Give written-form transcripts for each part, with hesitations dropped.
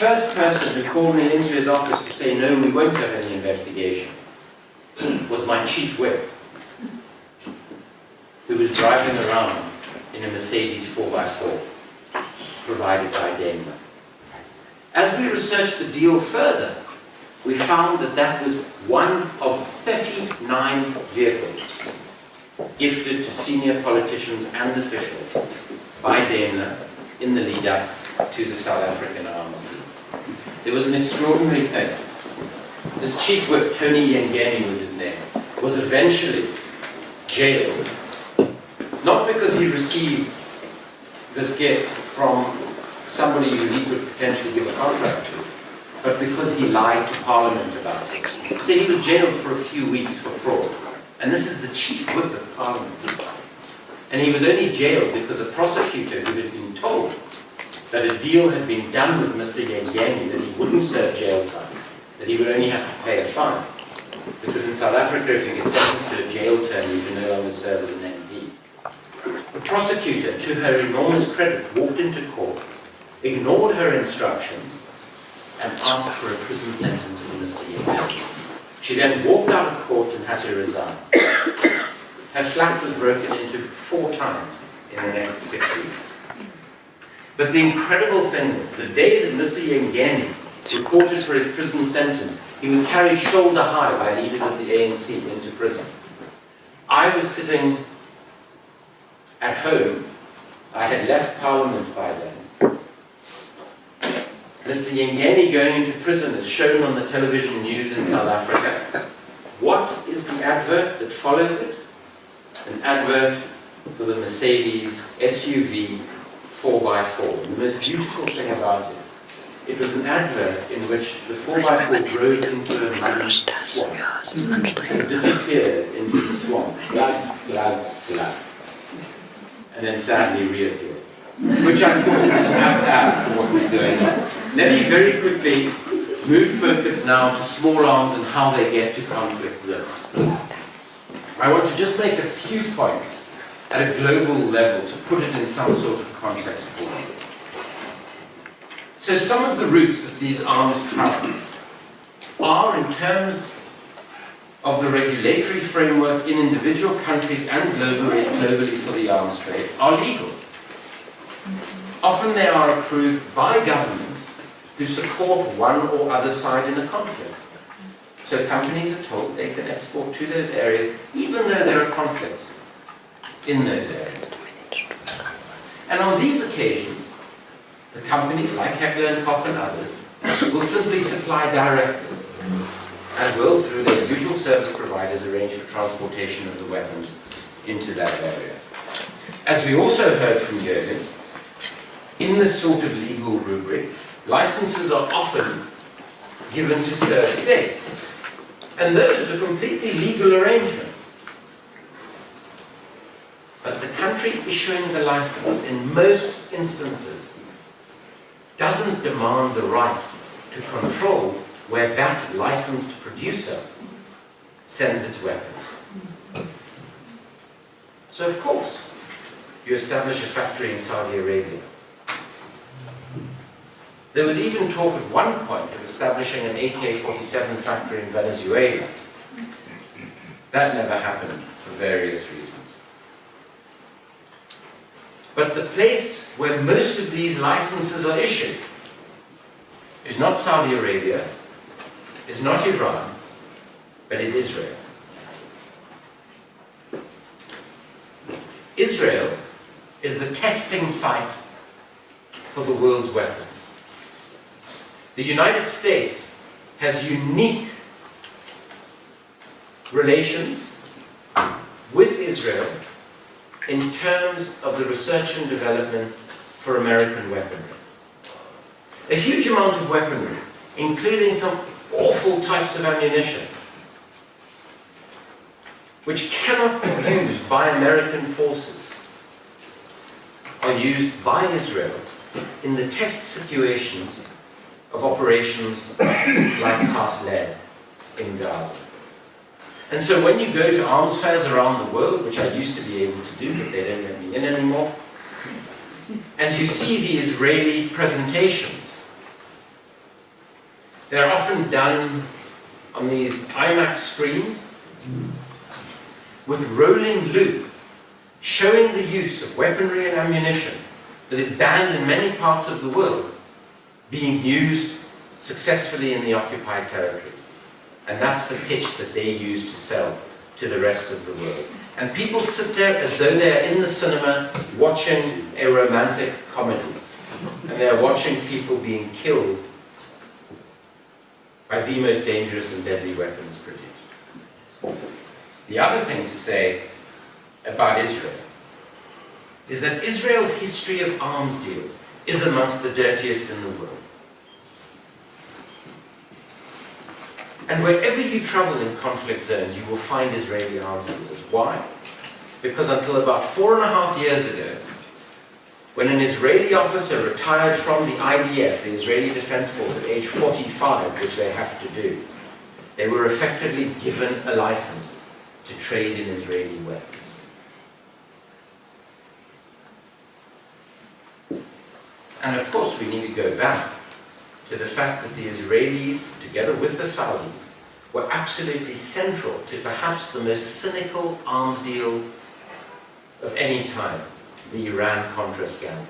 first person who called me into his office to say, no, we won't have any investigation, was my chief whip, who was driving around in a Mercedes 4x4, provided by Daimler. As we researched the deal further, we found that that was one of 39 vehicles gifted to senior politicians and officials by Daimler in the lead-up to the South African arms deal. There was an extraordinary thing. This chief whip, Tony Yengeni was his name, was eventually jailed, not because he received this gift from somebody who he could potentially give a contract to, but because he lied to Parliament about it. So he was jailed for a few weeks for fraud. And this is the chief whip of Parliament. And he was only jailed because a prosecutor who had been told that a deal had been done with Mr. Yengeni, that he wouldn't serve jail time, that he would only have to pay a fine. Because in South Africa, if you get sentenced to a jail term, you can no longer serve as an MP. The prosecutor, to her enormous credit, walked into court, ignored her instructions, and asked for a prison sentence for Mr. Yengeni. She then walked out of court and had to resign. Her flat was broken into 4 times in the next 6 weeks. But the incredible thing is, the day that Mr. Yengeni reported for his prison sentence, he was carried shoulder high by leaders of the ANC into prison. I was sitting at home. I had left Parliament by then. Mr. Yengeni going into prison is shown on the television news in South Africa. What is the advert that follows it? An advert for the Mercedes SUV 4x4. And the most beautiful thing about it, it was an advert in which the 4x4 drove into a muddy swamp and disappeared into the swamp. Glad, glad, glad. And then sadly reappeared. Which I thought was an apt ad for what was going on. Let me very quickly move focus now to small arms and how they get to conflict zones. I want to just make a few points at a global level to put it in some sort of context for you. So some of the routes that these arms travel are, in terms of the regulatory framework in individual countries and globally for the arms trade, are legal. Often they are approved by governments who support one or other side in a conflict. So companies are told they can export to those areas even though there are conflicts in those areas. And on these occasions, the companies like Heckler & Koch and others will simply supply directly and will, through their usual service providers, arrange for transportation of the weapons into that area. As we also heard from Jürgen, in this sort of legal rubric, licenses are often given to third states. And those are completely legal arrangements. But the country issuing the license, in most instances, doesn't demand the right to control where that licensed producer sends its weapons. So of course, you establish a factory in Saudi Arabia. There was even talk at one point of establishing an AK-47 factory in Venezuela. That never happened for various reasons. But the place where most of these licenses are issued is not Saudi Arabia, is not Iran, but is Israel. Israel is the testing site for the world's weapons. The United States has unique relations with Israel in terms of the research and development for American weaponry. A huge amount of weaponry, including some awful types of ammunition, which cannot be used by American forces, are used by Israel in the test situations of operations like cast lead in Gaza. And so when you go to arms fairs around the world, which I used to be able to do, but they don't let me in anymore, and you see the Israeli presentations They're often done on these IMAX screens with rolling loop, showing the use of weaponry and ammunition that is banned in many parts of the world being used successfully in the occupied territories. And that's the pitch that they use to sell to the rest of the world. And people sit there as though they're in the cinema watching a romantic comedy. And they're watching people being killed by the most dangerous and deadly weapons produced. The other thing to say about Israel is that Israel's history of arms deals is amongst the dirtiest in the world. And wherever you travel in conflict zones, you will find Israeli arms dealers. Why? Because until about 4.5 years ago, when an Israeli officer retired from the IDF, the Israeli Defense Force, at age 45, which they have to do, they were effectively given a license to trade in Israeli weapons. And of course, we need to go back to the fact that the Israelis, together with the Saudis, were absolutely central to perhaps the most cynical arms deal of any time, the Iran-Contra scandal,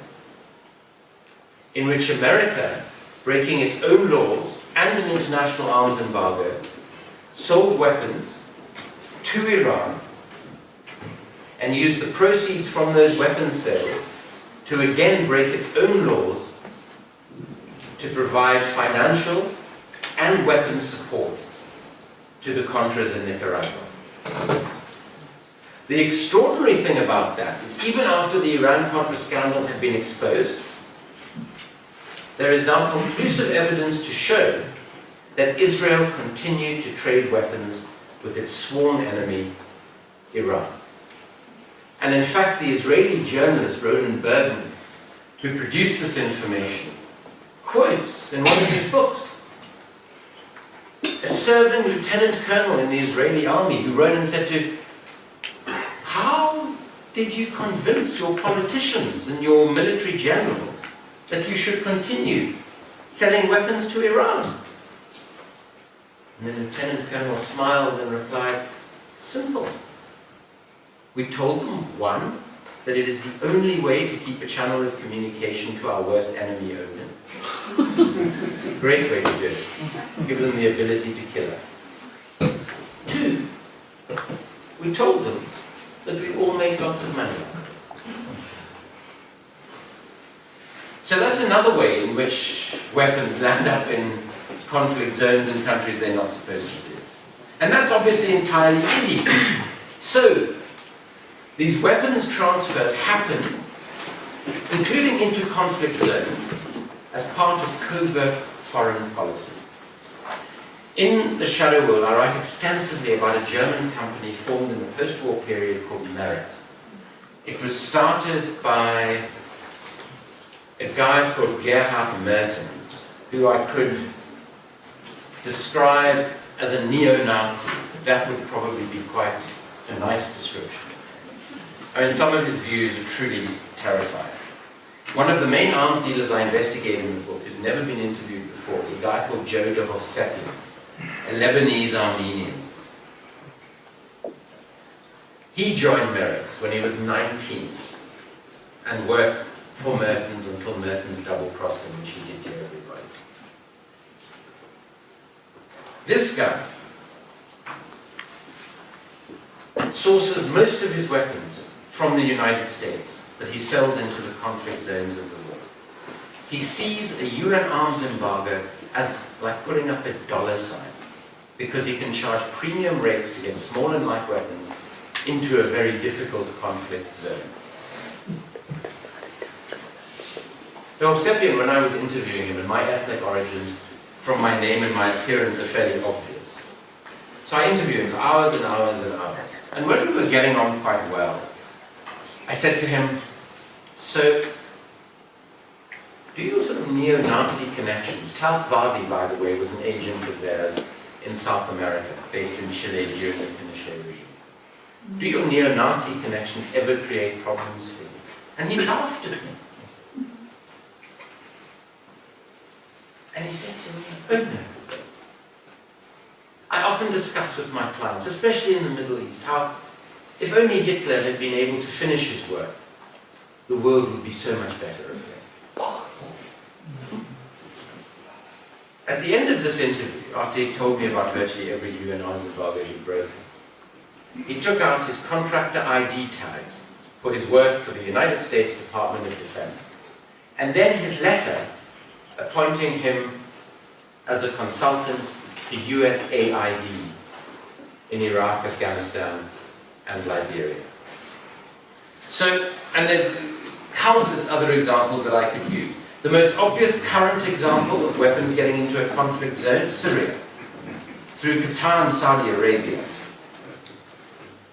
in which America, breaking its own laws and an international arms embargo, sold weapons to Iran and used the proceeds from those weapons sales to again break its own laws to provide financial and weapons support to the Contras in Nicaragua. The extraordinary thing about that is even after the Iran-Contra scandal had been exposed, there is now conclusive evidence to show that Israel continued to trade weapons with its sworn enemy, Iran. And in fact, the Israeli journalist Ronan Bergman, who produced this information, quotes in one of his books a serving lieutenant colonel in the Israeli army who wrote and said to, "How did you convince your politicians and your military generals that you should continue selling weapons to Iran?" And the lieutenant colonel smiled and replied, "Simple. We told them, one, that it is the only way to keep a channel of communication to our worst enemy open. Great way to do it. Give them the ability to kill us. Two, we told them that we all made lots of money. So that's another way in which weapons land up in conflict zones in countries they're not supposed to do. And that's obviously entirely illegal. So, these weapons transfers happen, including into conflict zones, as part of covert foreign policy. In The Shadow World, I write extensively about a German company formed in the post-war period called Merex. It was started by a guy called Gerhard Mertens, who I could describe as a neo-Nazi. That would probably be quite a nice description. I mean, some of his views are truly terrifying. One of the main arms dealers I investigate in the book, who's never been interviewed before, is a guy called Joe de Hovsepian, a Lebanese Armenian. He joined Merex when he was 19 and worked for Mertens until Mertens double-crossed him, which he did to everybody. This guy sources most of his weapons from the United States that he sells into the conflict zones of the world. He sees a UN arms embargo as like putting up a dollar sign because he can charge premium rates to get small and light weapons into a very difficult conflict zone. Hovsepian, when I was interviewing him, and my ethnic origins from my name and my appearance are fairly obvious. So I interviewed him for hours and hours and hours. And when we were getting on quite well, I said to him, "So, do you sort of neo-Nazi connections?" Klaus Barbie, by the way, was an agent of theirs in South America, based in Chile during the Pinochet regime. "Do your neo-Nazi connections ever create problems for you?" And he laughed at me. And he said to me, "Oh no, often discuss with my clients, especially in the Middle East, how if only Hitler had been able to finish his work, the world would be so much better. At the end of this interview, after he told me about virtually every UNR's embargo he'd broken, he took out his contractor ID tags for his work for the United States Department of Defense, and then his letter appointing him as a consultant to USAID in Iraq, Afghanistan, and Liberia. So, and then countless other examples that I could use. The most obvious current example of weapons getting into a conflict zone, Syria, through Qatar and Saudi Arabia.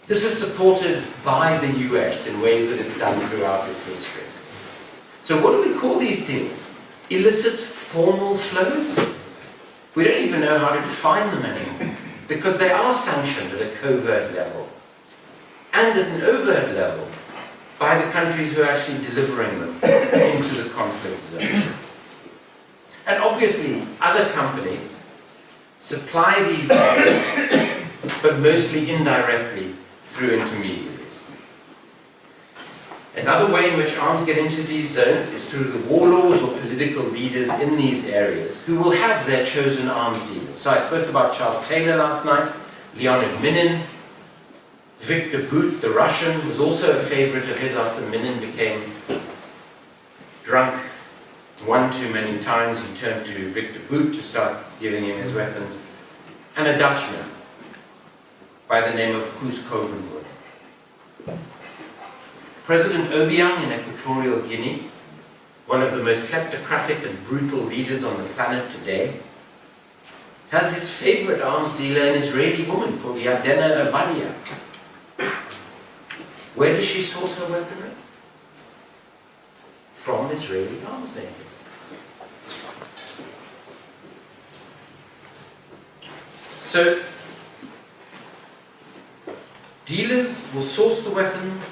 This is supported by the US in ways that it's done throughout its history. So what do we call these deals? Illicit formal flows? We don't even know how to define them anymore, because they are sanctioned at a covert level and at an overt level by the countries who are actually delivering them into the conflict zone. And obviously, other companies supply these goods, but mostly indirectly through intermediaries. Another way in which arms get into these zones is through the warlords or political leaders in these areas who will have their chosen arms dealers. So I spoke about Charles Taylor last night, Leonid Minin. Victor Bout, the Russian, was also a favorite of his after Minin became drunk one too many times. He turned to Victor Bout to start giving him his weapons. And a Dutchman by the name of Koos Kovenwood. President Obiang in Equatorial Guinea, one of the most kleptocratic and brutal leaders on the planet today, has his favorite arms dealer, an Israeli woman called Yardena Avalia. Where does she source her weaponry? From Israeli arms makers. So, dealers will source the weapons,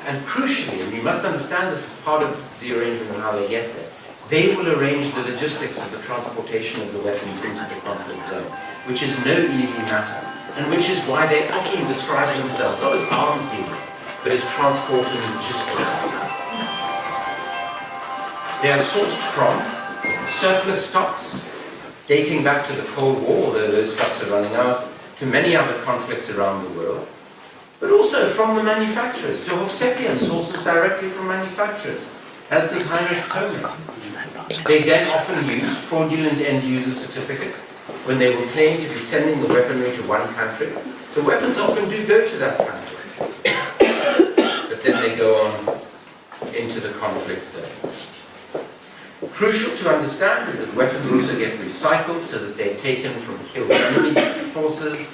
and crucially, and you must understand this is part of the arrangement and how they get there, they will arrange the logistics of the transportation of the weapons into the conflict zone, which is no easy matter, and which is why they often describe themselves not as arms dealers, but as transport and logistics. They are sourced from surplus stocks, dating back to the Cold War, although those stocks are running out, to many other conflicts around the world, but also from the manufacturers. To Hovsepian sources directly from manufacturers, as does Heinrich Thome. They then often use fraudulent end-user certificates when they will claim to be sending the weaponry to one country. The weapons often do go to that country, but then they go on into the conflict zone. Crucial to understand is that weapons also get recycled so that they're taken from killed enemy forces.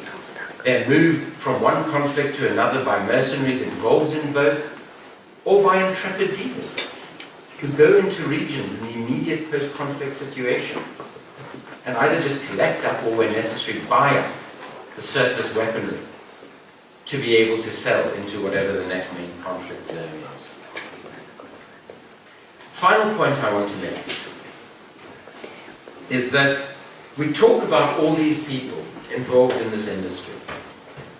They're moved from one conflict to another by mercenaries involved in both, or by intrepid dealers who go into regions in the immediate post-conflict situation and either just collect up or, when necessary, buy up the surplus weaponry to be able to sell into whatever the next main conflict zone is. Final point I want to make is that we talk about all these people involved in this industry.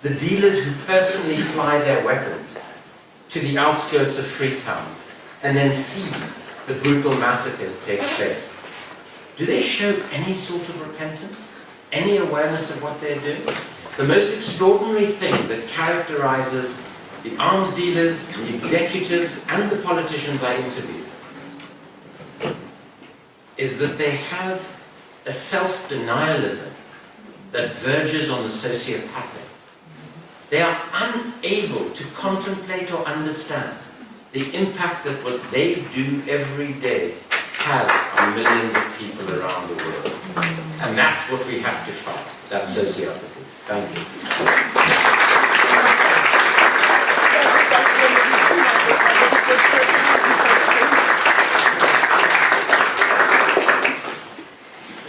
The dealers who personally fly their weapons to the outskirts of Freetown and then see the brutal massacres take place. Do they show any sort of repentance? Any awareness of what they're doing? The most extraordinary thing that characterizes the arms dealers, the executives, and the politicians I interviewed is that they have a self-denialism that verges on the sociopathic. They are unable to contemplate or understand the impact that what they do every day has on millions of people around the world. And that's what we have to fight. That's sociopathy. Thank you.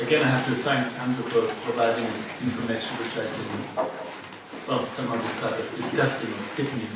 Again, I have to thank Andrew for providing information which I can, well, somehow describe as disgusting or sickening.